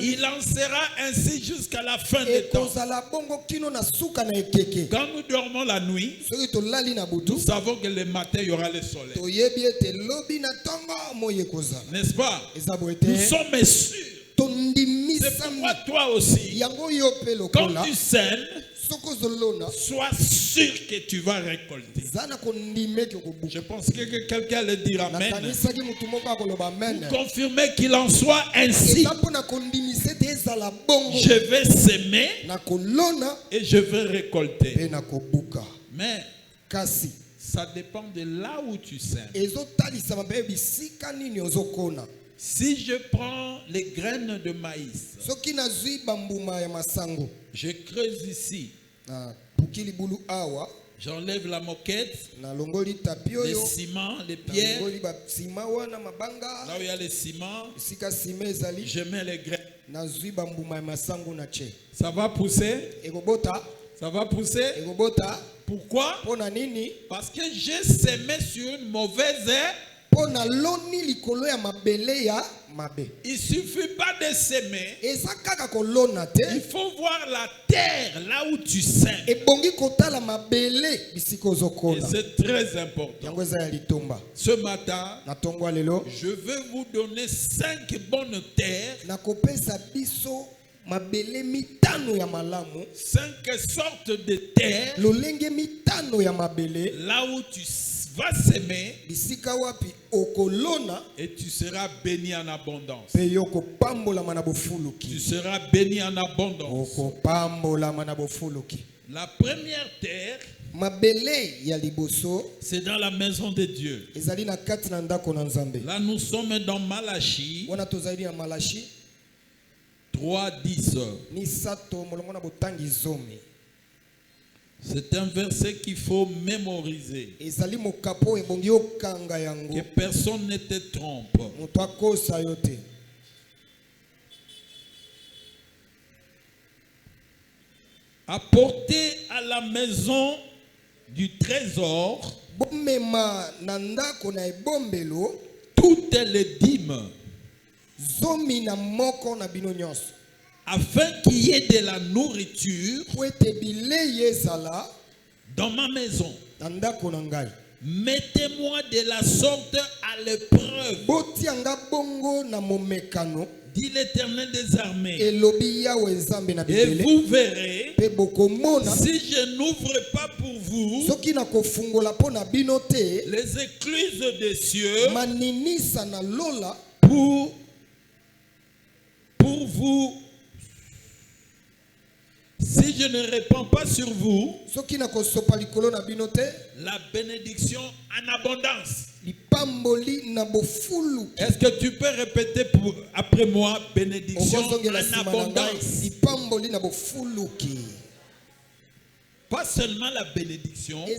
Il en sera ainsi jusqu'à la fin des temps. Quand nous dormons la nuit, nous savons que le matin il y aura le soleil. N'est-ce pas? Nous sommes sûrs. C'est pourquoi toi aussi, quand tu sèmes, sois sûr que tu vas récolter. Je pense que quelqu'un le dira amen. Pour confirmer qu'il en soit ainsi. Je vais s'aimer et je vais récolter. Mais ça dépend de là où tu sèmes. Si je prends les graines de maïs, je creuse ici, j'enlève la moquette, les ciments, les pierres, là où il y a les ciments, je mets les graines. Ça va pousser? Ça va pousser? Pourquoi? Parce que j'ai semé sur une mauvaise herbe. Il suffit pas de s'aimer. Il faut voir la terre là où tu sèmes. Et c'est très important. Ce matin, je veux vous donner 5 bonnes terres. 5 sortes de terres. Là où tu vas s'aimer et tu seras béni en abondance. Tu seras béni en abondance. La première terre, c'est dans la maison de Dieu. Là nous sommes dans Malachie 3:10. C'est un verset qu'il faut mémoriser. Que personne ne te trompe. Apportez à la maison du trésor toutes les dîmes, afin qu'il y ait de la nourriture dans ma maison. Mettez-moi de la sorte à l'épreuve, dit l'Éternel des armées, et vous verrez si je n'ouvre pas pour vous les écluses des cieux pour vous. Si je ne réponds pas sur vous la bénédiction en abondance. Est-ce que tu peux répéter après moi, bénédiction en abondance? Pas seulement la bénédiction, mais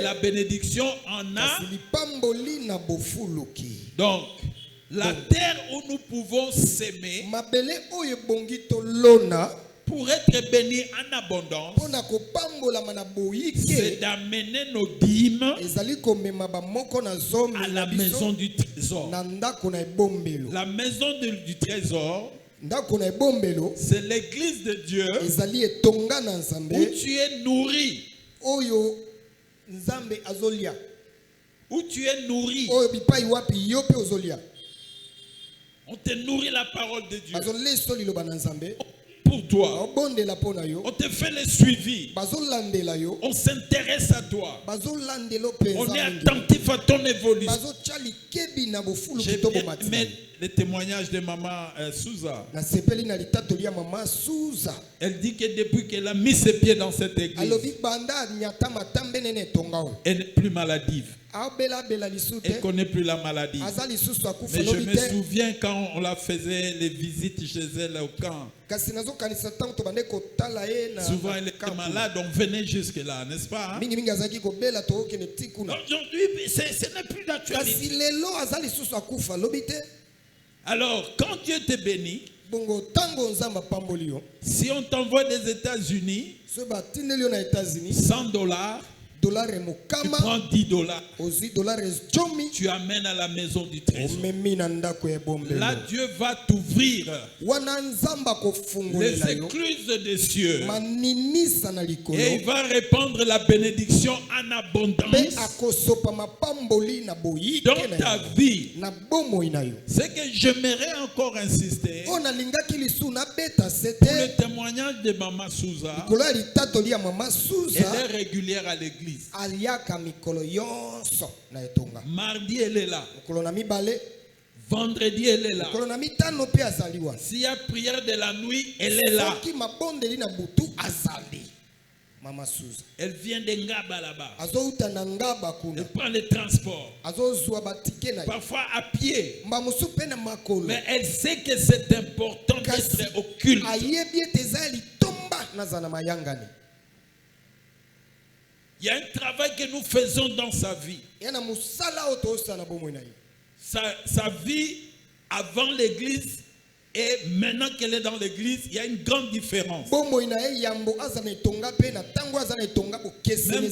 la bénédiction en a. Donc, la terre où nous pouvons s'aimer pour être bénis en abondance, c'est d'amener nos dîmes à la maison du trésor. La maison du trésor, c'est l'église de Dieu où tu es nourri. Où tu es nourri. On te nourrit la parole de Dieu. Pour toi, on te fait le suivi, on s'intéresse à toi, on est attentif à ton évolution. J'ai bien aimé le témoignage de maman Souza. Elle dit que depuis qu'elle a mis ses pieds dans cette église, elle n'est plus maladive. Elle ne connaît plus la maladie. Mais je me souviens quand on la faisait les visites chez elle au camp. Souvent elle était malade, on venait jusque là, n'est-ce pas? Aujourd'hui, ce n'est plus d'actualité. Alors, quand Dieu te bénit, si on t'envoie des États-Unis $100, Tu prends 10 dollars. Tu amènes à la maison du trésor. Là, Dieu va t'ouvrir les écluses des cieux. Et il va répandre la bénédiction en abondance dans ta vie. C'est que j'aimerais encore insister pour le témoignage de Maman Souza. Elle est régulière à l'église. Mardi, elle est là. Vendredi, elle est là. S'il y a prière de la nuit, elle est là. Elle vient de Ngaba là-bas. Elle prend le transport. Parfois à pied. Mais elle sait que c'est important d'être au culte. Il y a un travail que nous faisons dans sa vie. Sa vie avant l'église et maintenant qu'elle est dans l'église, il y a une grande différence. Même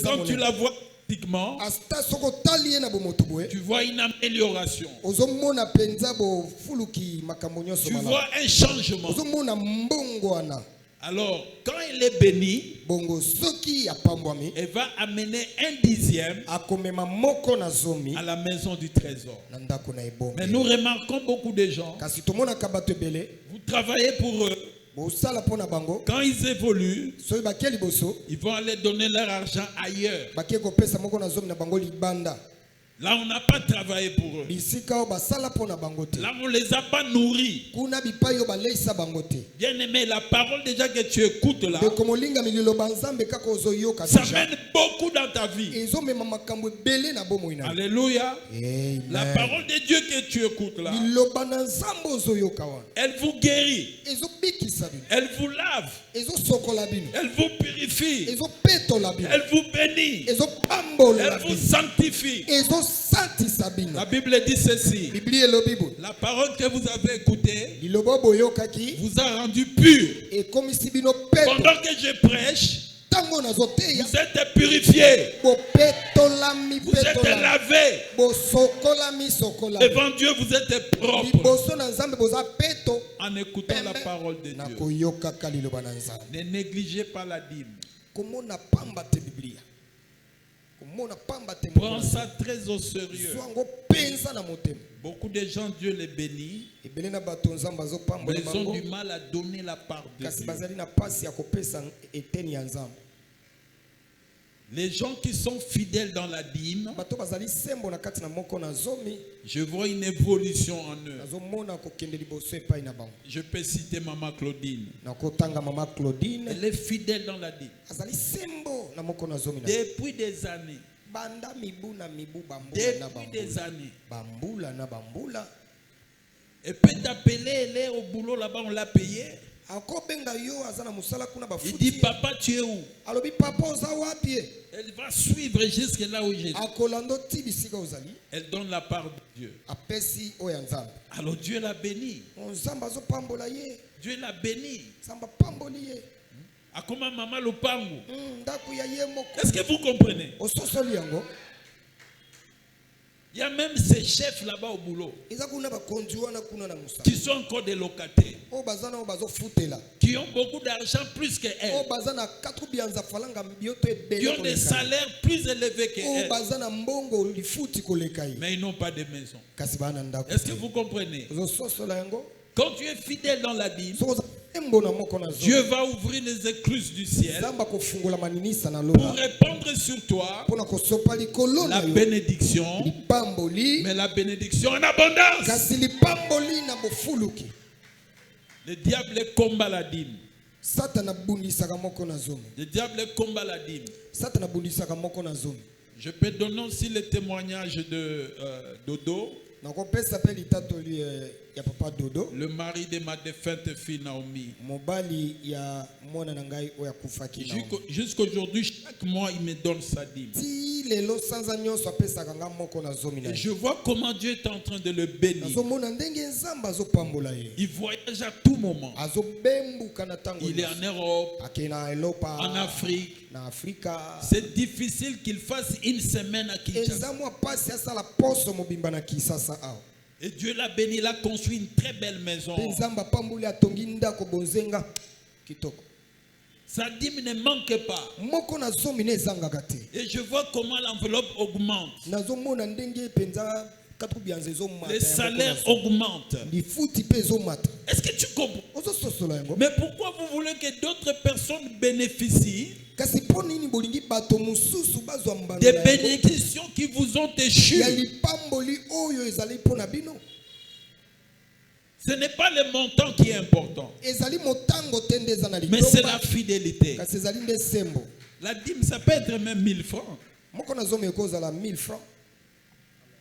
quand tu la vois physiquement, tu vois une amélioration. Tu vois un changement. Alors, quand elle est bénie, elle va amener un dixième à la maison du trésor. Mais nous remarquons beaucoup de gens, vous travaillez pour eux. Quand ils évoluent, ils vont aller donner leur argent ailleurs. Là, on n'a pas travaillé pour eux. Là, on ne les a pas nourris. Bien aimé, la parole déjà que tu écoutes là, ça mène beaucoup dans ta vie. Alléluia. Amen. La parole de Dieu que tu écoutes là, elle vous guérit. Elle vous lave. Elle vous purifie. Elle vous bénit. Elle vous sanctifie. La Bible dit ceci. La parole que vous avez écoutée vous a rendu pur. Pendant que je prêche, vous êtes purifiés. Vous êtes lavés. Devant Dieu, vous êtes propres. En écoutant la parole de Dieu. Ne négligez pas la dîme. Prends ça très au sérieux. Beaucoup de gens, Dieu les bénit, mais ils ont du mal à donner la part de Dieu. Les gens qui sont fidèles dans la dîme, je vois une évolution en eux. Je peux citer Maman Claudine. Elle est fidèle dans la dîme. Depuis des années. Depuis des années. Et peut t'appeler, elle est au boulot là-bas, on l'a payé. Il dit, papa, tu es où? Elle va suivre jusque là où j'étais. Elle donne la part de Dieu. Alors Dieu l'a béni. Dieu l'a béni. A comment maman le pango? Est-ce que vous comprenez? Il y a même ces chefs là-bas au boulot qui sont encore des locataires, qui ont beaucoup d'argent plus qu'elle, qui ont des salaires plus élevés qu'elle, mais ils n'ont pas de maison. Est-ce que vous comprenez? Quand tu es fidèle dans la dîme, Dieu va ouvrir les écluses du ciel pour répandre sur toi la bénédiction, mais la bénédiction en abondance. Le diable combat la dîme. Le diable combat la dîme. Je peux donner aussi le témoignage de Dodo, le mari de ma défunte fille Naomi. Jusqu'aujourd'hui, chaque mois, il me donne sa dîme. Et je vois comment Dieu est en train de le bénir. Il voyage à tout moment. Il est en Europe, en Afrique. C'est difficile qu'il fasse une semaine à Kinshasa. Et Dieu l'a béni, il a construit une très belle maison. Sa dîme ne manque pas. Et je vois comment l'enveloppe augmente. Les salaires augmentent. Est-ce que tu comprends? Mais pourquoi vous voulez que d'autres personnes bénéficient des bénédictions qui vous ont échu? Ce n'est pas le montant qui est important, mais c'est la fidélité. La dîme, ça peut être même 1000 francs.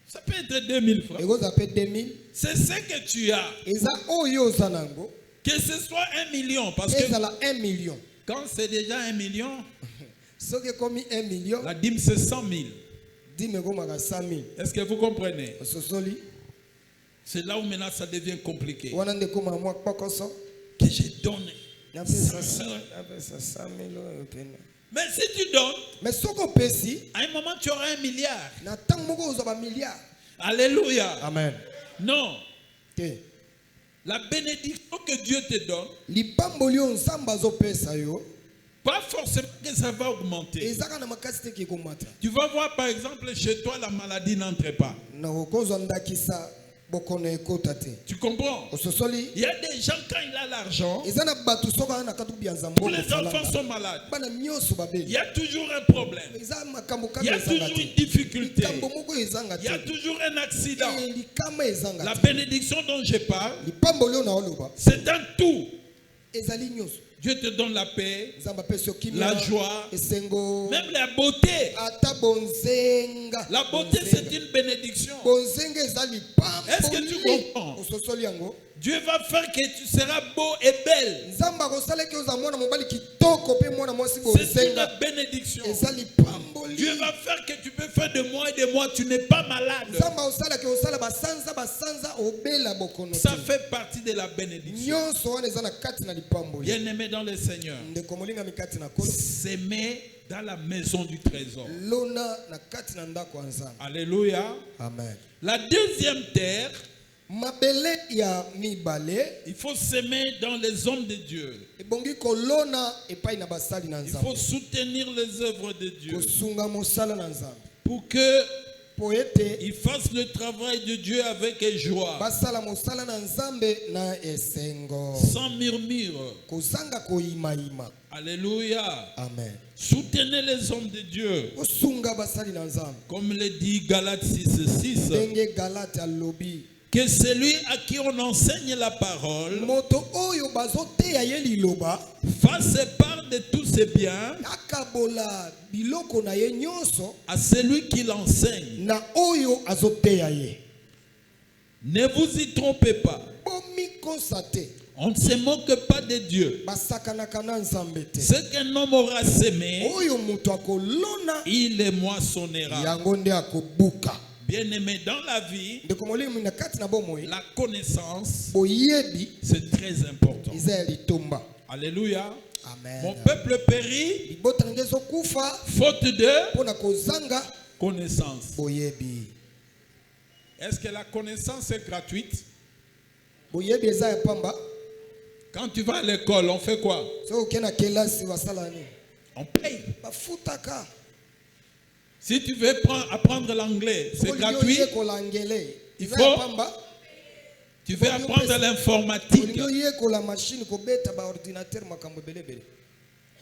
Ça peut être 2000 francs. C'est ce que tu as. Que ce soit 1 million. Parce que quand c'est déjà 1 million, la dîme c'est 100 000. Est-ce que vous comprenez? C'est là où maintenant ça devient compliqué. Que je donne. Mais si tu donnes, à un moment tu auras 1 milliard. Alléluia. Amen. Non. La bénédiction que Dieu te donne, pas forcément que ça va augmenter. Tu vas voir par exemple chez toi la maladie n'entre pas. Tu comprends? Il y a des gens quand il a l'argent, tous les enfants sont malades. Il y a toujours un problème. Il y a toujours une difficulté. Il y a toujours un accident. La bénédiction dont je parle, c'est dans tout. Dieu te donne la paix, la joie, même la beauté. La beauté, c'est une bénédiction. Est-ce que tu comprends? Dieu va faire que tu seras beau et belle. C'est une bénédiction. Dieu va faire que tu peux faire de mois et de mois, tu n'es pas malade. Ça fait partie de la bénédiction. Bien-aimé dans le Seigneur, s'aimer dans la maison du trésor. Alléluia. Amen. La deuxième terre, il faut s'aimer dans les hommes de Dieu. Il faut soutenir les œuvres de Dieu pour que il fasse le travail de Dieu avec joie, sans murmure. Alléluia. Amen. Soutenez les hommes de Dieu, comme le dit Galates 6:6. Que celui à qui on enseigne la parole fasse part de tous ses biens à celui qui l'enseigne. Ne vous y trompez pas. On ne se moque pas de Dieu. Ce qu'un homme aura semé, il le moissonnera. Bien-aimé dans la vie, la connaissance, c'est très important. Alléluia. Amen. Mon peuple périt faute de connaissance. Est-ce que la connaissance est gratuite? Quand tu vas à l'école, on fait quoi? On paye. Si tu veux apprendre l'anglais, c'est gratuit. Tu veux apprendre l'informatique.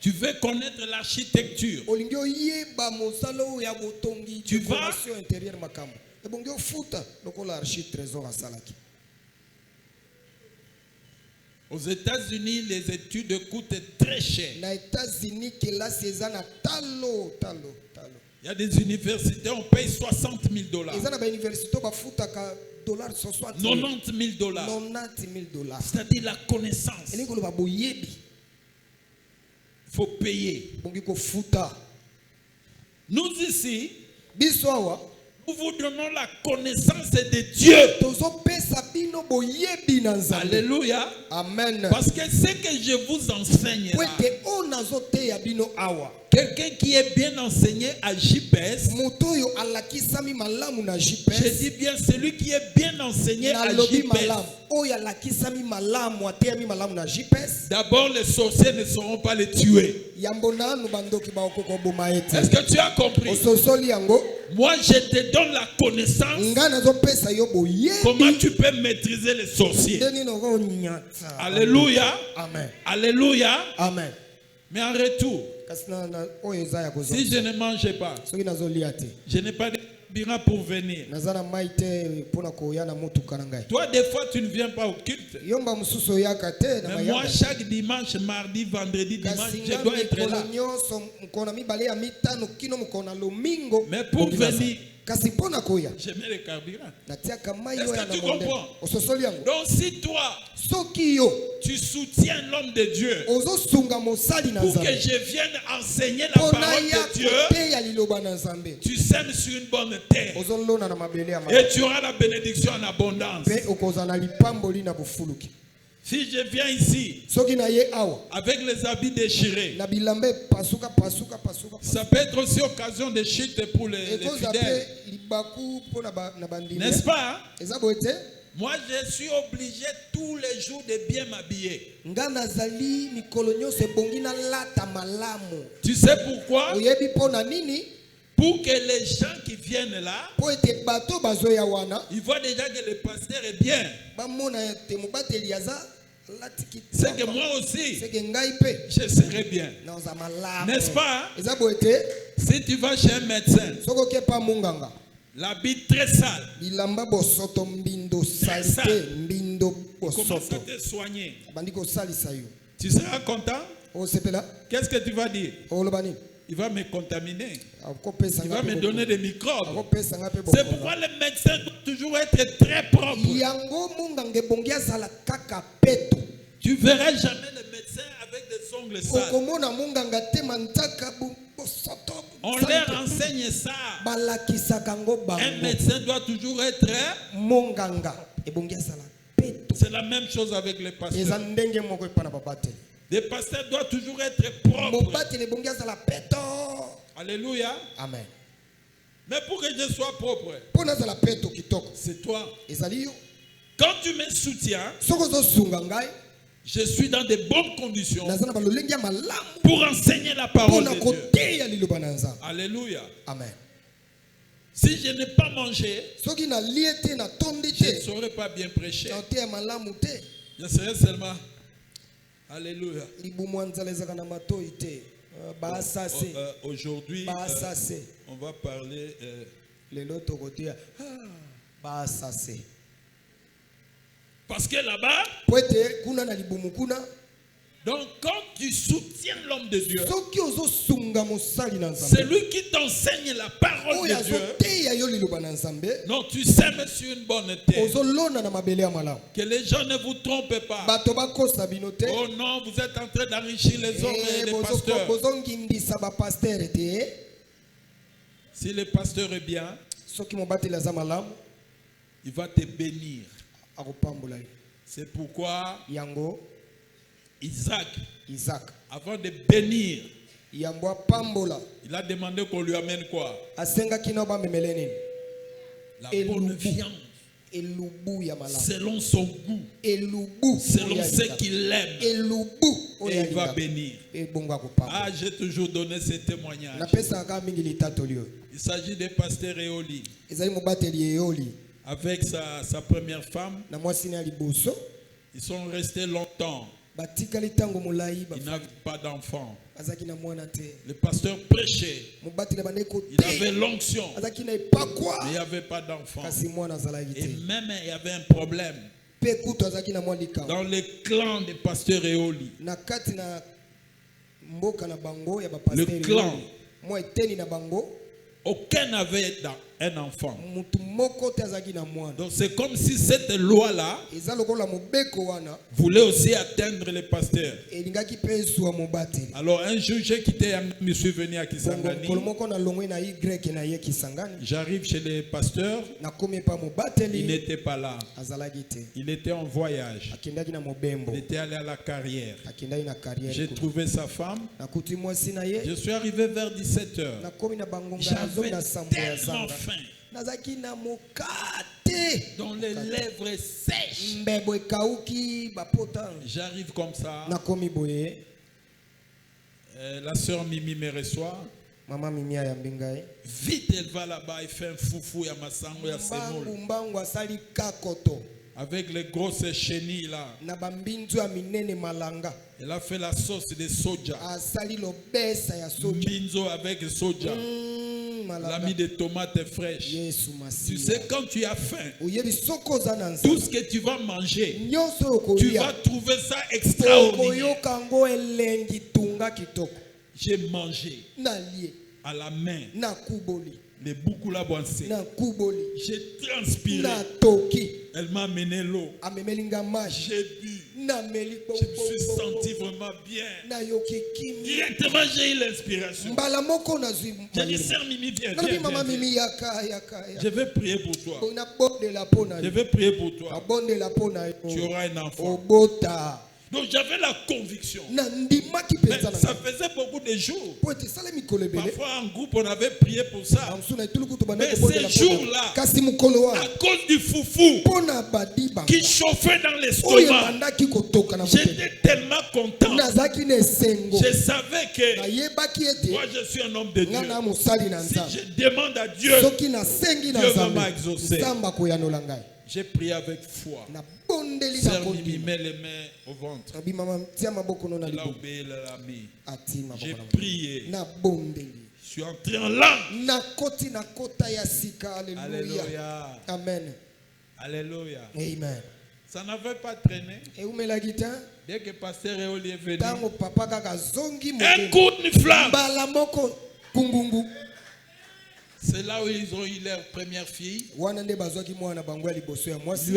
Tu veux connaître l'architecture. Tu vas. Aux États-Unis, les études coûtent très cher. Il y a des universités, on paye $60 000. $90 000. C'est-à-dire la connaissance. Il faut payer. Nous ici, nous vous donnons la connaissance de Dieu. Alléluia. Amen. Parce que ce que je vous enseigne là, quelqu'un qui est bien enseigné à JPS, je dis bien celui qui est bien enseigné à JPS. D'abord, les sorciers ne sauront pas les tuer. Est-ce que tu as compris? Moi, je te donne la connaissance. Comment tu peux maîtriser les sorciers? Alléluia. Amen. Alléluia. Amen. Mais en retour, si je ne mangeais pas, je n'ai pas de bira pour venir. Toi, des fois, tu ne viens pas au culte. Mais moi, chaque dimanche, mardi, vendredi, dimanche, je dois être là. Mais pour venir, je mets le carburant. Est-ce que tu comprends? Donc si toi, tu soutiens l'homme de Dieu pour que je vienne enseigner la parole de Dieu, tu sèmes sur une bonne terre et tu auras la bénédiction en abondance. Si je viens ici avec les habits déchirés, ça peut être aussi occasion de chute pour les fidèles. N'est-ce pas? Moi, je suis obligé tous les jours de bien m'habiller. Tu sais pourquoi? Pour que les gens qui viennent là, ils voient déjà que le pasteur est bien. C'est que moi aussi, je serai bien. N'est-ce pas? Si tu vas chez un médecin, l'habit très sale, très sale, comment ça te soigner? Tu seras content? Qu'est-ce que tu vas dire? Il va me contaminer. Il va me donner des microbes. C'est pourquoi le médecin doit toujours être très propre. Tu ne verras jamais le médecin avec des ongles sales. On leur enseigne ça. Un médecin doit toujours être. C'est la même chose avec les pasteurs. Les pasteurs doivent toujours être propres. Alléluia. Amen. Mais pour que je sois propre, c'est toi. Quand tu me soutiens, je suis dans de bonnes conditions pour enseigner la parole de Dieu. Alléluia. Amen. Si je n'ai pas mangé, je ne saurais pas bien prêcher. Je serais seulement. Alléluia. Aujourd'hui, on va parler. Parce que là-bas, donc quand tu soutiens l'homme de Dieu, c'est lui qui t'enseigne la parole de Dieu. Non, tu sèmes sur une bonne terre. Que les gens ne vous trompent pas. Oh non, vous êtes en train d'enrichir les hommes et les pasteurs. Si le pasteur est bien, il va te bénir. C'est pourquoi Isaac, avant de bénir, il a demandé qu'on lui amène quoi? La bonne viande. Selon son goût. Selon ce qu'il aime. Et il va bénir. Ah, j'ai toujours donné ce témoignage. Il s'agit de pasteur Eoli. Avec sa première femme, ils sont restés longtemps. Ils n'avaient pas d'enfant. Le pasteur prêchait. Il avait l'onction. Mais il n'y avait pas d'enfant. Et même il y avait un problème dans le clan des pasteurs Eoli. Le clan, aucun n'avait un enfant. Donc c'est comme si cette loi-là voulait aussi atteindre les pasteurs. Alors un jour, j'ai quitté, je suis venu à Kisangani. J'arrive chez les pasteurs. Il n'était pas là. Il était en voyage. Il était allé à la carrière. J'ai trouvé sa femme. Je suis arrivé vers 17h. J'avais tellement faim. Dans les lèvres sèches. J'arrive comme ça. La sœur Mimi me reçoit. Maman Mimi ya mbingai. Vite elle va là-bas, elle fait un foufou ya masango ya semoule. Avec les grosses chenilles là. Elle a fait la sauce de soja. Mbinzo avec soja. Elle a mis des tomates fraîches. Tu sais, quand tu as faim, tout ce que tu vas manger, tu vas trouver ça extraordinaire. J'ai mangé à la main. Les boucles là, j'ai transpiré. Elle m'a amené l'eau. J'ai bu. Je me suis senti vraiment bien. Directement, j'ai eu l'inspiration. J'ai dit, sœur Mimi, viens. Je vais prier pour toi. Je vais prier pour toi. Tu auras un enfant. Donc j'avais la conviction. Mais ça faisait beaucoup de jours. Parfois en groupe on avait prié pour ça. Mais ces jours-là, à cause du foufou qui chauffait dans l'estomac, j'étais tellement content. Je savais que moi je suis un homme de Dieu. Si je demande à Dieu, Dieu va m'exaucer. J'ai prié avec foi. Sœur Mimi met les mains au ventre. Elle a obéi, elle l'a mis. J'ai prié. Je suis entré en langue. Alléluia. Amen. Alléluia. Amen. Ça n'avait pas traîné. Dès que pasteur Eoli est venu, un coup de flamme. C'est là où ils ont eu leur première fille. Lui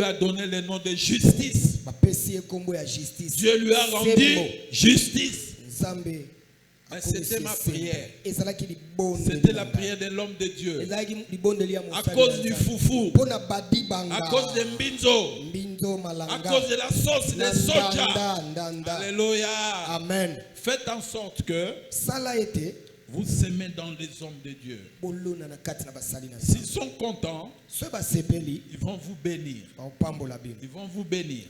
a donné le nom de justice. Dieu lui a rendu justice. Mais c'était ma prière. C'était la prière de l'homme de Dieu. À cause du foufou, à cause de mbinzo, à cause de la sauce de soja. Alléluia. Amen. Faites en sorte que vous s'aimez dans les hommes de Dieu. S'ils sont contents, ils vont vous bénir. Ils vont vous bénir.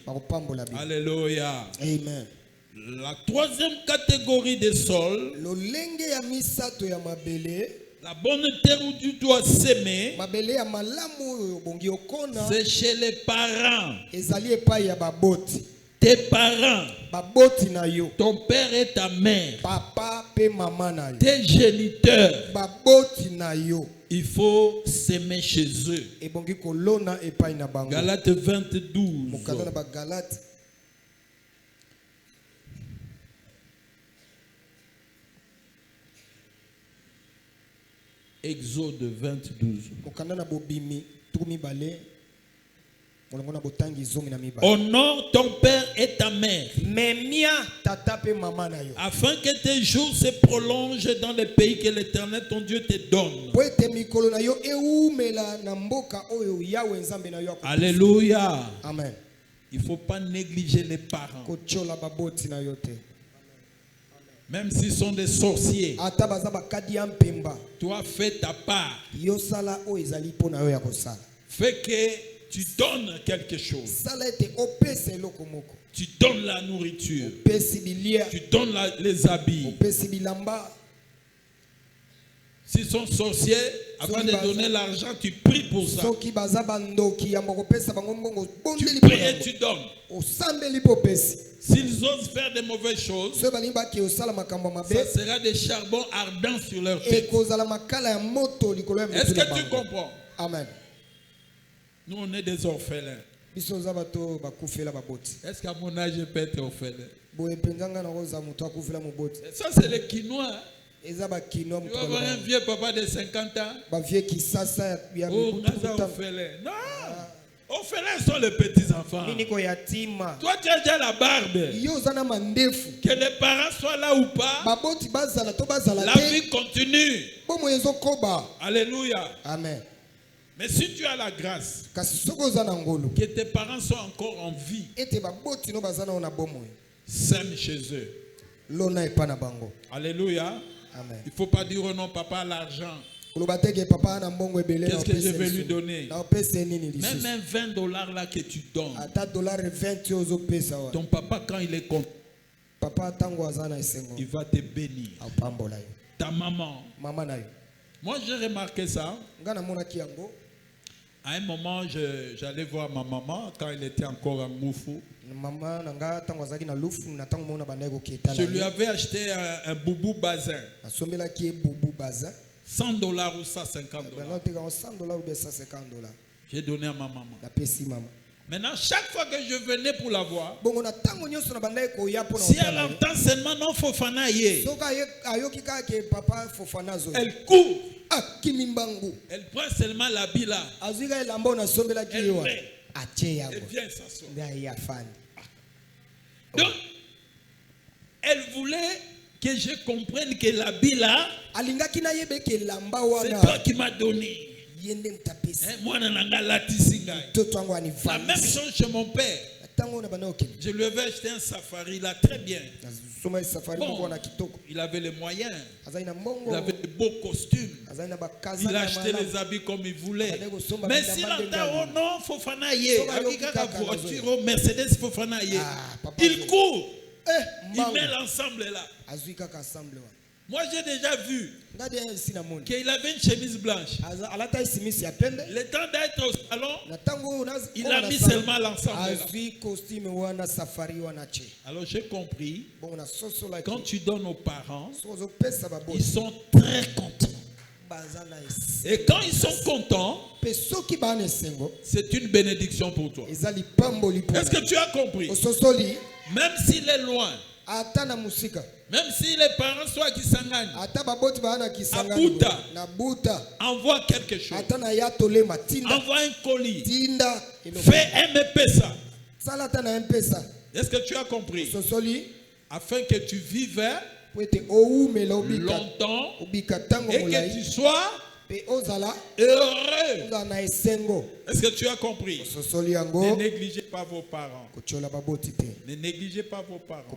Alléluia. Amen. La troisième catégorie des sols, la bonne terre où tu dois s'aimer, c'est chez les parents. Tes parents, ton père et ta mère, tes géniteurs, il faut s'aimer chez eux. Galates 22. Exode 22. Honore ton père et ta mère, afin que tes jours se prolongent dans le pays que l'Éternel ton Dieu te donne. Alléluia. Amen. Il ne faut pas négliger les parents. Même s'ils sont des sorciers, toi fais ta part. Fais que tu donnes quelque chose. Tu donnes la nourriture. Tu donnes les habits. S'ils sont sorciers, avant de donner l'argent, tu pries pour ça. Tu pries et tu donnes. S'ils osent faire de mauvaises choses, ça sera des charbons ardents sur leur tête. Est-ce que tu comprends? Amen. Nous, on est des orphelins. Est-ce qu'à mon âge, je peux être orphelin? Ça, c'est les Quinois. Tu vas voir un vieux papa de 50 ans. Oh, non. Orphelins sont les petits-enfants. Toi, tu as déjà la barbe. Que les parents soient là ou pas, la vie continue. Alléluia. Amen. Mais si tu as la grâce, que tes parents soient encore en vie, sème chez eux. Alléluia. Amen. Il ne faut pas dire oh non, papa, l'argent. Qu'est-ce que je vais lui donner? Même un $20 là que tu donnes. Ton papa, quand il est content, il va te bénir. Ta maman. Moi, j'ai remarqué ça. À un moment, j'allais voir ma maman quand elle était encore à Moufou. Je lui avais acheté un boubou bazin. $100 ou $150. J'ai donné à ma maman. Maintenant, chaque fois que je venais pour la voir, si elle entend seulement non Fofana yé, elle court. Elle prend seulement la bila. Elle vient s'asseoir. Donc, elle voulait que je comprenne que la bila, c'est toi qui m'as donné. Moi, la même chose chez mon père. Je lui avais acheté un safari là, très bien. Bon, il avait les moyens. Il avait de beaux costumes. Il achetait les habits comme il voulait. Mais s'il entend, oh non, Fofana yé, voiture, Mercedes Fofana yé, il court. Il met l'ensemble là. Moi, j'ai déjà vu qu'il avait une chemise blanche. Le temps d'être au salon, il a mis seulement l'ensemble. Alors, j'ai compris, quand tu donnes aux parents, ils sont très contents. Et quand ils sont contents, c'est une bénédiction pour toi. Est-ce que tu as compris? Même s'il est loin, même si les parents sont à Kisangani, à Bouta, envoie quelque chose. Envoie un colis. Fais un MPSA. Est-ce que tu as compris? Afin que tu vives longtemps et que tu sois heureux. Est-ce que tu as compris? Ne négligez pas vos parents. Ne négligez pas vos parents.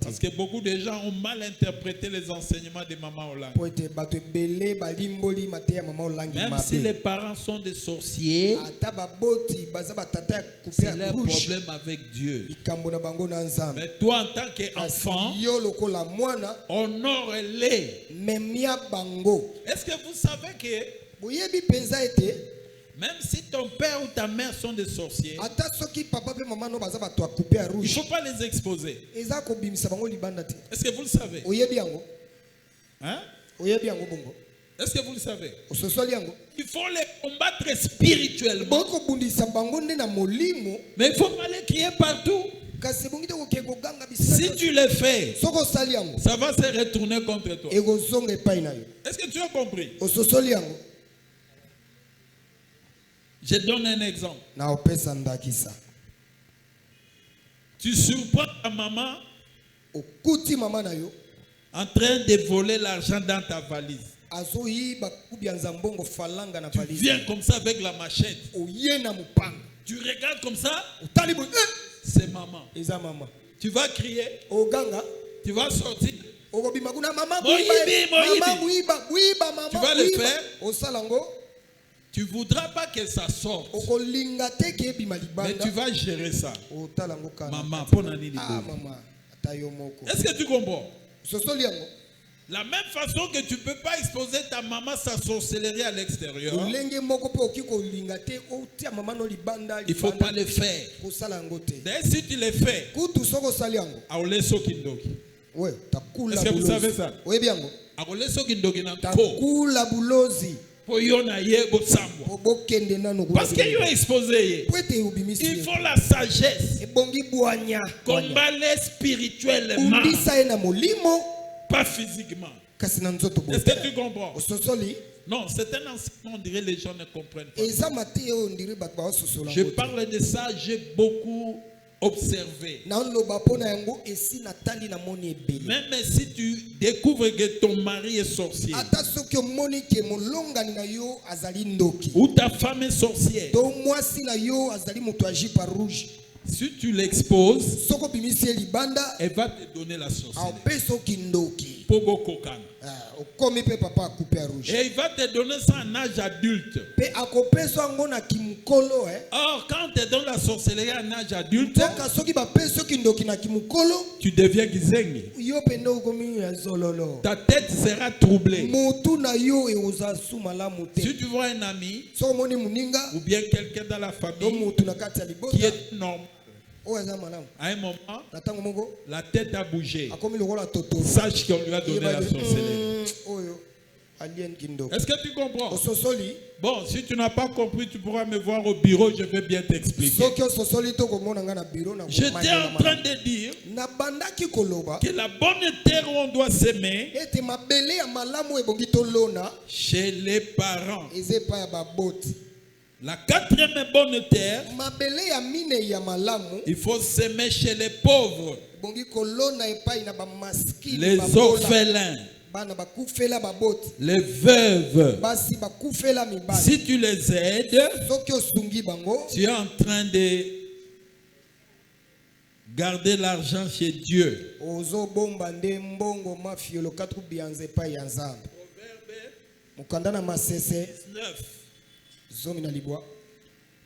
Parce que beaucoup de gens ont mal interprété les enseignements de Maman Olang. Même si les parents sont des sorciers, c'est leur problème avec Dieu. Mais toi, en tant qu'enfant, honore-les. Est-ce que vous savez que même si ton père ou ta mère sont des sorciers, il ne faut pas les exposer. Est-ce que vous le savez? Hein? Est-ce que vous le savez? Il faut les combattre spirituellement. Mais il ne faut pas les crier partout. Si tu le fais, ça va se retourner contre toi. Est-ce que tu as compris? Je donne un exemple. Tu surprends ta maman en train de voler l'argent dans ta valise. Tu viens comme ça avec la machette. Tu regardes comme ça. C'est maman. Tu vas crier. Tu vas sortir. Tu vas le faire. Tu ne voudras pas que ça sorte. Mais tu vas gérer ça. Maman, est-ce que tu comprends? La même façon que tu ne peux pas exposer ta maman sa sorcellerie à l'extérieur, il ne faut pas le faire. D'ailleurs, si tu le fais, est-ce que vous savez ça? Parce qu'il a exposé. Il faut la sagesse. Combattre spirituellement. Pas physiquement. Est-ce que tu comprends? Non, c'est un enseignement, on dirait les gens ne comprennent pas. Je parle de ça, j'ai beaucoup observé. Même si tu découvres que ton mari est sorcier, ou ta femme est sorcière, si tu l'exposes, elle va te donner la sorcellerie. Et il va te donner ça en âge adulte. Or, quand on te donne la sorcellerie en âge adulte, tu deviens gizengi. Ta tête sera troublée. Si tu vois un ami ou bien quelqu'un dans la famille qui est normal, à un moment, la tête a bougé. Sache qu'on lui a donné la sorcellerie. Est-ce que tu comprends? Bon, si tu n'as pas compris, tu pourras me voir au bureau, je vais bien t'expliquer. J'étais en train de dire que la bonne terre où on doit s'aimer, chez les parents. La quatrième bonne terre, il faut s'aimer chez les pauvres, les orphelins, les veuves. Si tu les aides, tu es en train de garder l'argent chez Dieu.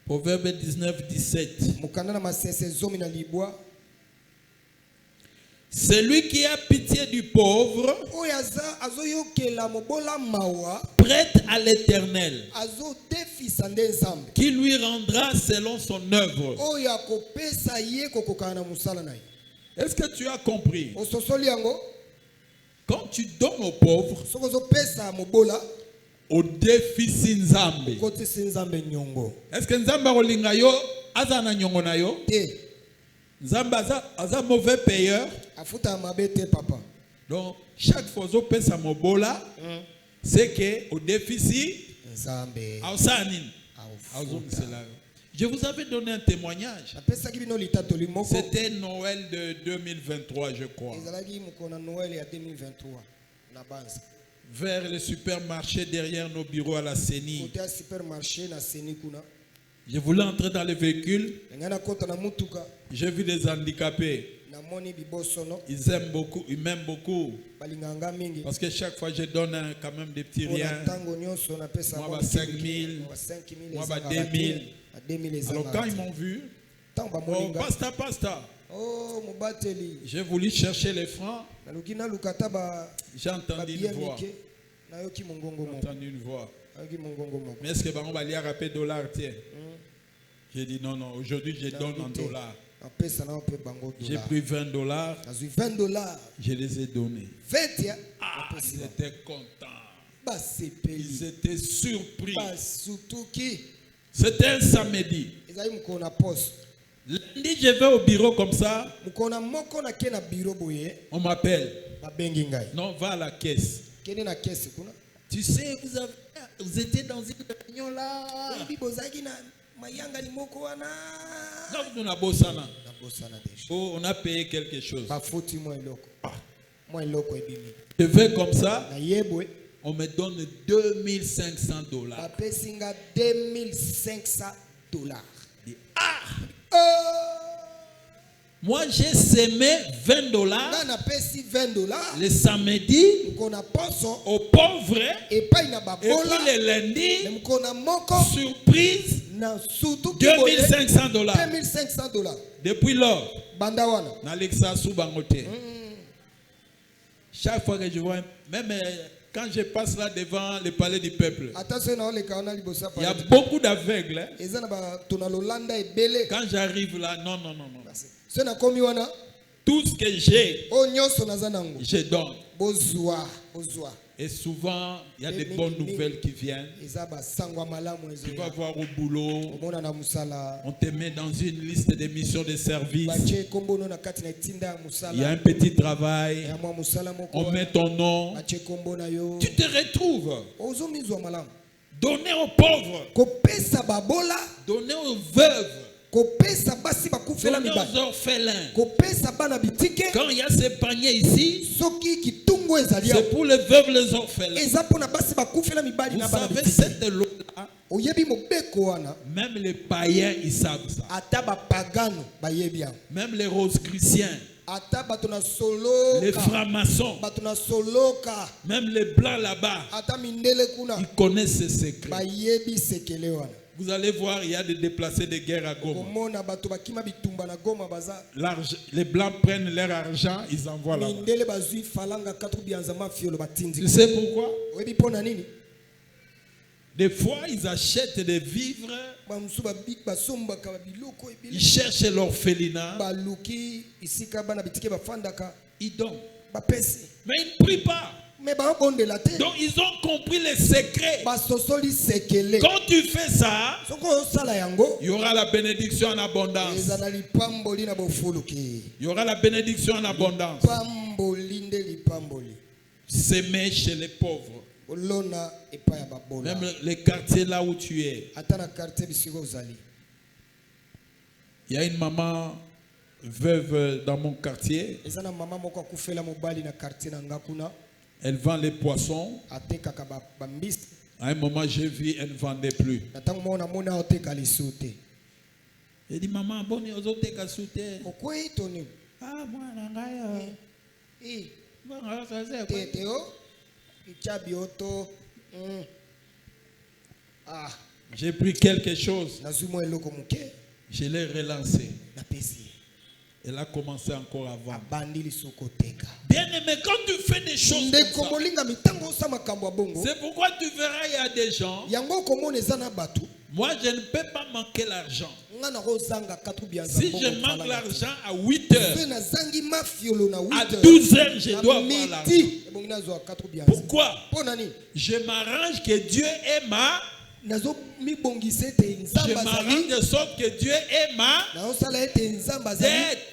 Proverbe 19, 17. Celui qui a pitié du pauvre prête à l'Éternel, qui lui rendra selon son œuvre. Est-ce que tu as compris? Quand tu donnes aux pauvres, au défi Nzambe. Est-ce que Nzambe olinga yo azana nyongo na yo? Nzambe aza mauvais payeur. Donc chaque fois que pesa mobola, c'est que au déficit je vous avais donné un témoignage. C'était Noël de 2023, je crois. Vers le supermarché derrière nos bureaux à la CENI. Je voulais entrer dans le véhicule. J'ai vu des handicapés. Ils aiment beaucoup, ils m'aiment beaucoup. Parce que chaque fois je donne quand même des petits riens. Moi, 5 000, moi, 2 000. Alors quand ils m'ont vu, oh, pasta. J'ai voulu chercher les francs. J'ai entendu une voix. Mais est-ce que on va lire rappeler $? Tiens. J'ai dit non, aujourd'hui je donne en dollars. J'ai pris $20. Je les ai donnés. Ils étaient contents. Ils étaient surpris. C'était un samedi. Lundi, je vais au bureau comme ça. On m'appelle. Non, va à la caisse. Tu sais, vous étiez dans une réunion là. Oh, on a payé quelque chose. Je vais comme ça. On me donne $2500. Moi j'ai semé $20 le samedi aux pauvres, et puis le lundi, surprise, $2500. Depuis lors, chaque fois que je vois, même quand je passe là devant le palais du peuple, il y a beaucoup d'aveugles. Quand j'arrive là, non. Tout ce que j'ai, je donne. Et souvent, il y a des bonnes nouvelles qui viennent. Tu vas voir au boulot, on te met dans une liste des missions de service. Il y a un petit travail, on met ton nom. Tu te retrouves. Donner aux pauvres, donner aux veuves, donner aux orphelins. Quand il y a ces paniers ici, c'est pour les veuves, les orphelins. Vous savez, cette loi-là, même les païens, ils savent ça. Même les rosicruciens, les francs-maçons, même les blancs là-bas, ils connaissent ces secrets. Vous allez voir, il y a des déplacés de guerre à Goma. Les blancs prennent leur argent, ils envoient là-bas. Tu sais pourquoi? Des fois, ils achètent des vivres. Ils cherchent l'orphelinat. Ils donnent. Mais ils ne prient pas. Donc ils ont compris les secrets. Quand tu fais ça, il y aura la bénédiction en abondance. Il y aura la bénédiction en abondance. S'aimer chez les pauvres. Même les quartiers là où tu es. Il y a une maman veuve dans mon quartier. Elle vend les poissons. À un moment, j'ai vu, elle ne vendait plus. Elle dit, maman, bon, il y a autres qui sauté. Ah, moi, j'ai pris quelque chose. Je l'ai relancé. Elle a commencé encore à vendre. Bien aimé, quand tu fais des choses comme ça, c'est pourquoi tu verras, il y a des gens. Moi, je ne peux pas manquer l'argent. Si je manque l'argent à 8 heures, à 12 heures, je dois avoir l'argent. Pourquoi? Je m'arrange que Dieu est ma... Je m'arrange de sorte que Dieu est ma tête.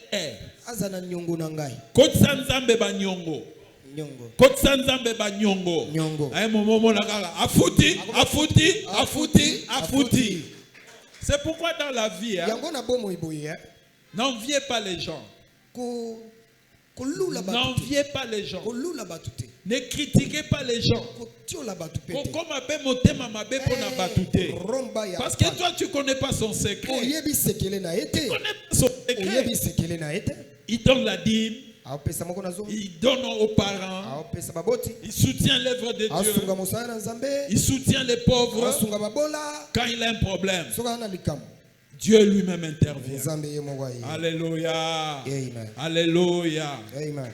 Kotsanzambe ba nyongo. Kotsanzambe ba nyongo. Ay momo nakala afuti. C'est pourquoi dans la vie, n'enviez pas les gens. N'enviez pas les gens. Ne critiquez pas les gens. Parce que toi, tu ne connais pas son secret. Tu connais pas son secret. Il donne la dîme. Il donne aux parents. Il soutient l'œuvre de Dieu. Il soutient les pauvres. Quand il a un problème, Dieu lui-même intervient. Alléluia. Amen. Alléluia. Amen.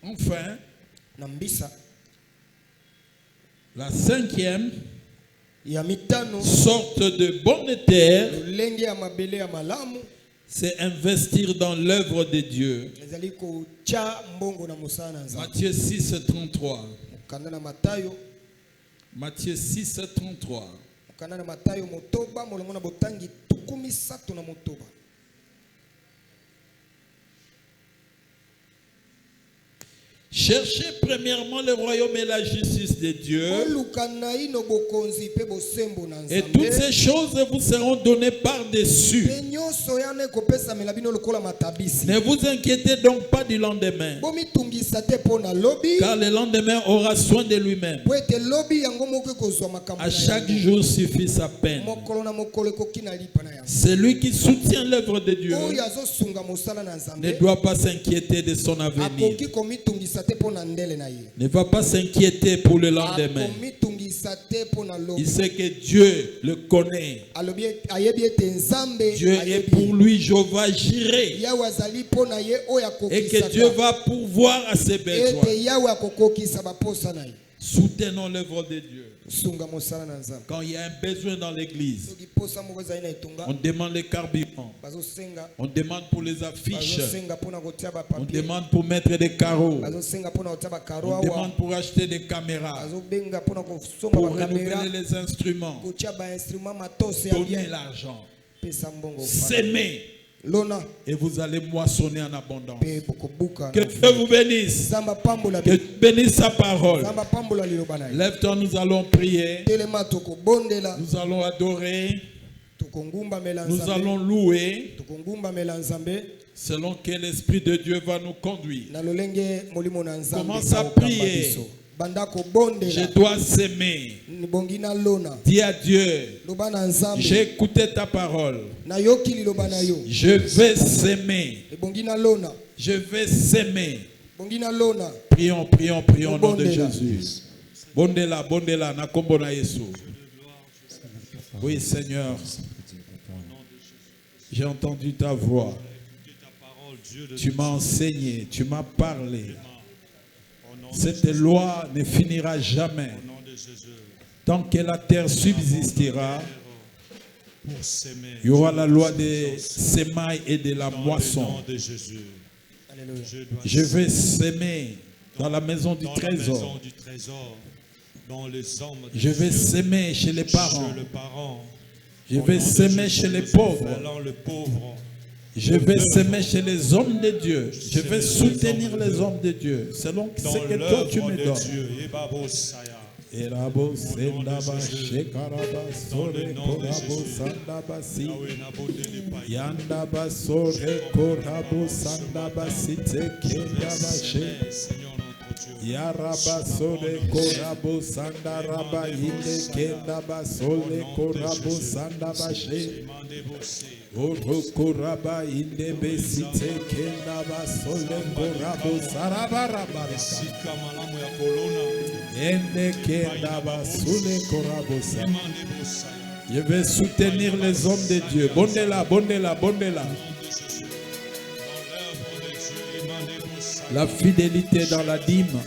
Enfin, la 5e sorte de bonne terre, c'est investir dans l'œuvre de Dieu. Matthieu 6, 33. Matthieu 6, 33. Cherchez premièrement le royaume et la justice de Dieu. Et toutes ces choses vous seront données par-dessus. Ne vous inquiétez donc pas du lendemain, car le lendemain aura soin de lui-même. À chaque jour suffit sa peine. Celui qui soutient l'œuvre de Dieu ne doit pas s'inquiéter de son avenir. Ne va pas s'inquiéter pour le lendemain. Il sait que Dieu le connaît. Dieu est pour lui Jéhovah Jireh. Et que Dieu va pourvoir à ses besoins. Soutenons l'œuvre de Dieu. Quand il y a un besoin dans l'église, on demande les carburants, on demande pour les affiches, on demande pour mettre des carreaux, on demande pour acheter des caméras, pour renouveler les instruments, donner l'argent, s'aimer. Et vous allez moissonner en abondance. Que Dieu vous bénisse. Que Dieu bénisse sa parole. Lève-toi, nous allons prier. Nous allons adorer. Nous allons louer. Selon quel esprit de Dieu va nous conduire. Commence à prier. Je dois s'aimer. Dis à Dieu, j'ai écouté ta parole. Je vais s'aimer. Je vais s'aimer. Prions, prions, prions au nom de Jésus. Bondela, bondela, nakombona Yesu. Oui, Seigneur. J'ai entendu ta voix. Tu m'as enseigné, tu m'as parlé. Cette loi ne finira jamais. Tant que la terre subsistera, il y aura la loi des semailles et de la moisson. Je vais s'aimer dans la maison du trésor. Je vais s'aimer chez les parents. Je vais s'aimer chez les pauvres. Je vais s'aimer chez les hommes de Dieu. Je vais soutenir les hommes de Dieu selon ce que toi tu me donnes. Yaraba sole korabo sanda raba inde kenda basole korabo sanda bashe oro koraba inde besite kenda basole korabo saraba raba ende kenda basole korabo sanda. Je vais soutenir les hommes de Dieu. Bondela, bondela, bondela. La fidélité dans la dîme.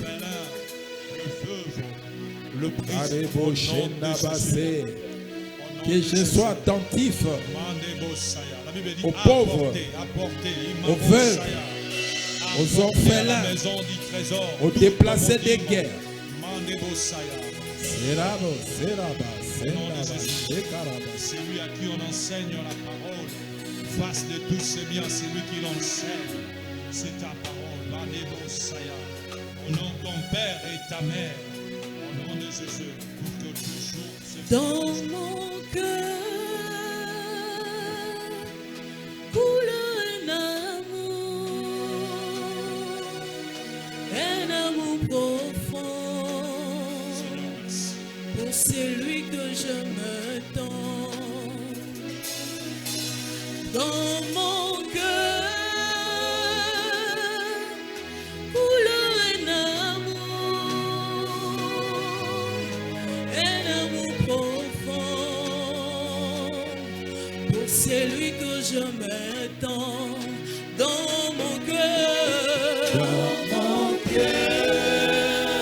Que je sois attentif aux pauvres, aux veuves, aux orphelins, aux déplacés des guerres. C'est lui à qui on enseigne la parole. Face de tous ces biens, c'est lui qui l'enseigne. C'est ta parole. Au nom de ton père et ta mère, au nom de Jésus, pour que toujours dans mon cœur coule un amour profond pour celui que je me donne. Dans mon cœur c'est lui que je m'attends dans mon cœur. Dans mon cœur.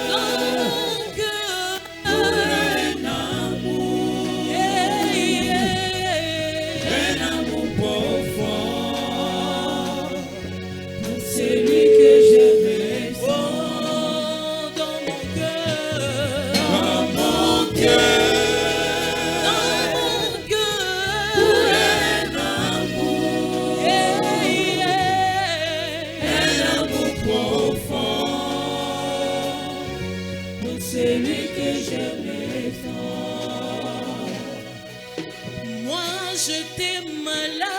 Dans mon cœur. Un amour. Un amour profond. C'est lui que je m'attends dans mon cœur. Dans mon cœur. J'étais malade,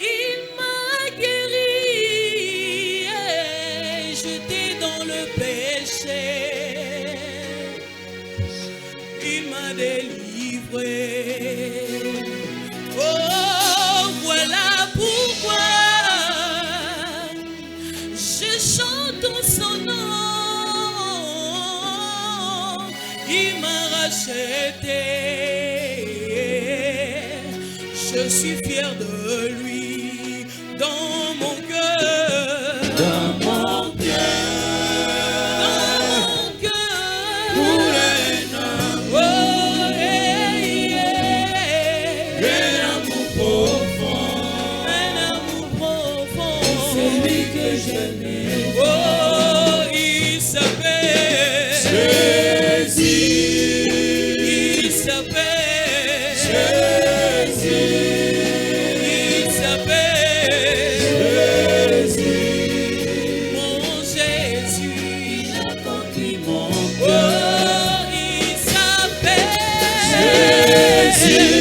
il m'a guéri, j'étais dans le péché, il m'a délivré. Oh, voilà pourquoi je chante en son nom, il m'a racheté. Je suis fier de lui dans mon cœur. Dans mon cœur. celui que j'aimais. Oh, il s'appelle Jésus. Il s'appelle Jésus. Il s'appelle Jésus. Mon Jésus, il a conquis mon cœur. Oh, il s'appelle Jésus.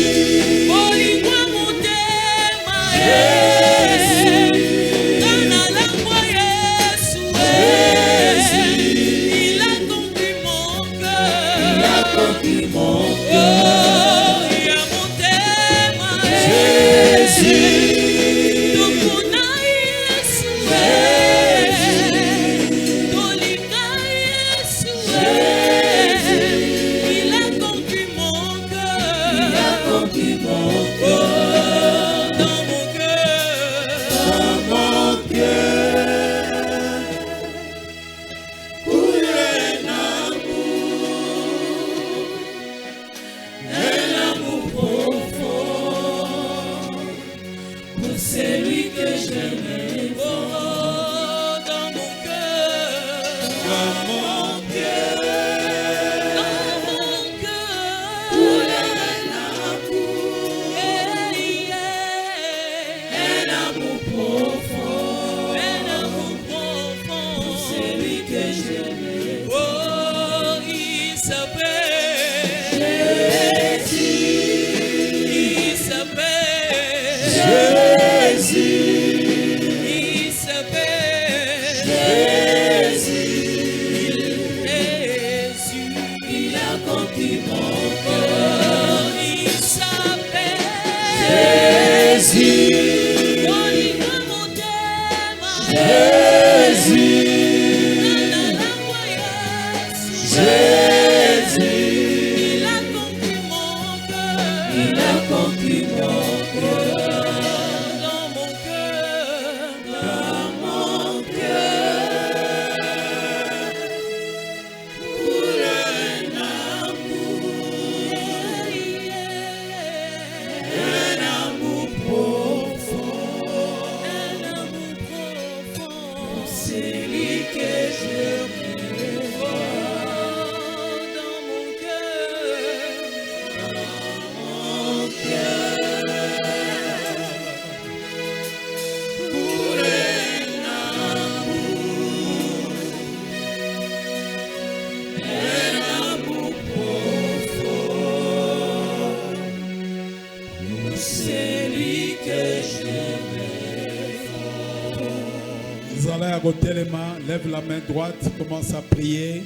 Lève la main droite, commence à prier.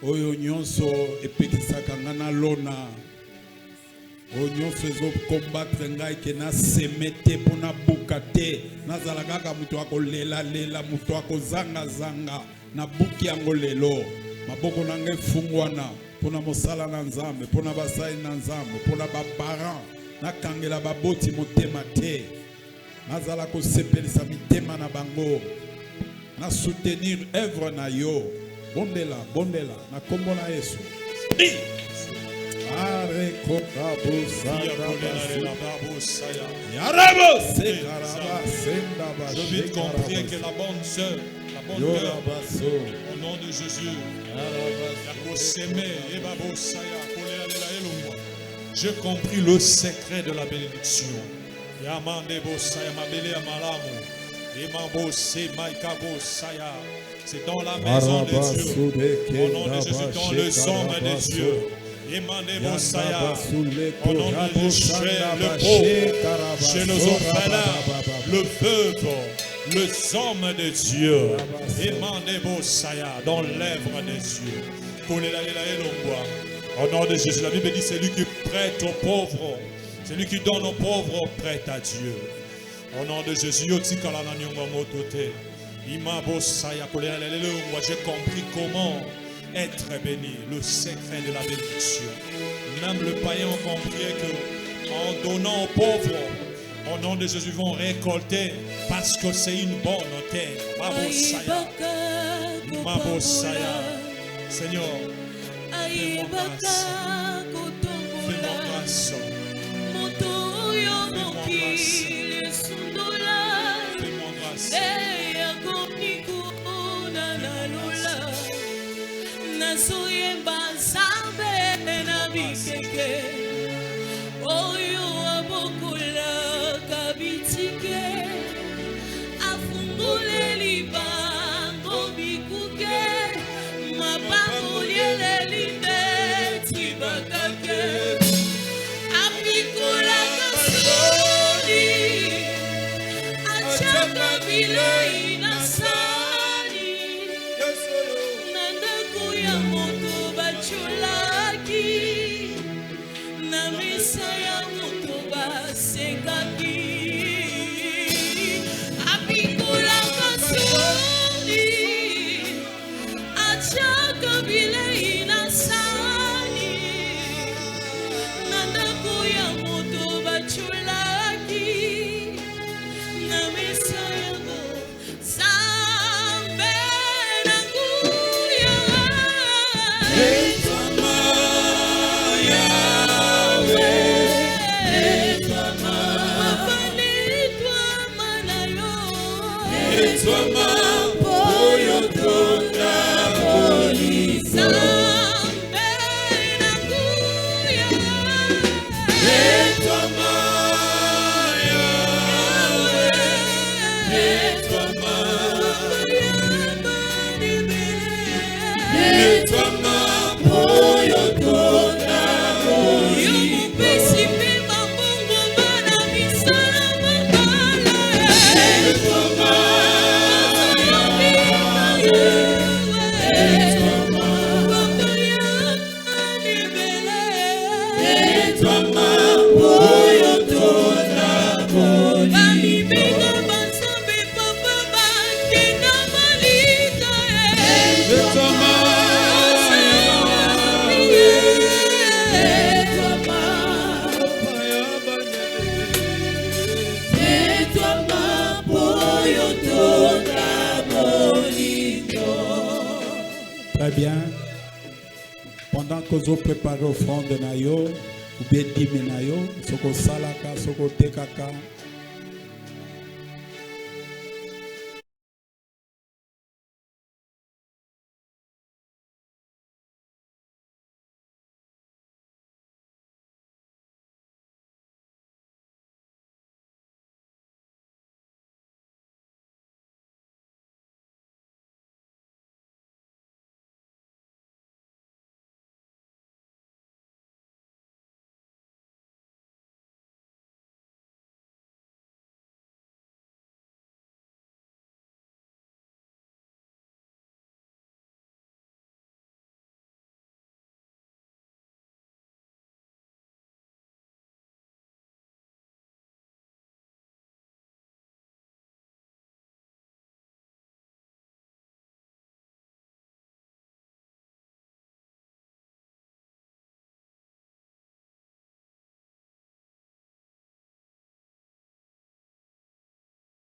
Oyo nyonso epekisaka ngana lona. Oyo nyonso ezo combattre ngai ke na semete pona bukate. Nazala kaka mutu akolela lela, mutu akozanga zanga na buki yango lelo. Maboko na ngai fungwana pona mosala na Nzambe, pona basai na Nzambe, pona ba parents na kangela baboti motema te. Nazala ko sepelisa mitema na bango na soutenir œuvre na yo bondela bondela na kombo na Yesu. Are kotabu Je vais comprendre que la bonne sœur, la bonne mère, au nom de Jésus, j'ai compris le secret de la bénédiction. C'est dans la maison de Dieu, au nom de Jésus, dans le somme de Dieu. Au nom de Jésus, le pauvre, chez nos orphelins, le veuve, le somme de Dieu. Dans l'œuvre de Dieu. Au nom de Jésus, la Bible dit c'est lui qui prête aux pauvres. C'est lui qui donne aux pauvres, prête à Dieu. Au nom de Jésus, j'ai compris comment être béni, le secret de la bénédiction. Même le païen a compris qu'en donnant aux pauvres, au nom de Jésus, ils vont récolter parce que c'est une bonne terre. Seigneur, fais-moi grâce. Fais-moi grâce. bilei na sani na ndako ya moto bachulaki na mesa ya moto basekaki apikolaka soni achaka bilei na sani na ndako ya moto bachulaki na mesa ya moto Zambe na nguya Très bien. Pendant que vous préparez offrande na yo, ou bien dîme na yo, soko salaka, soko tekaka,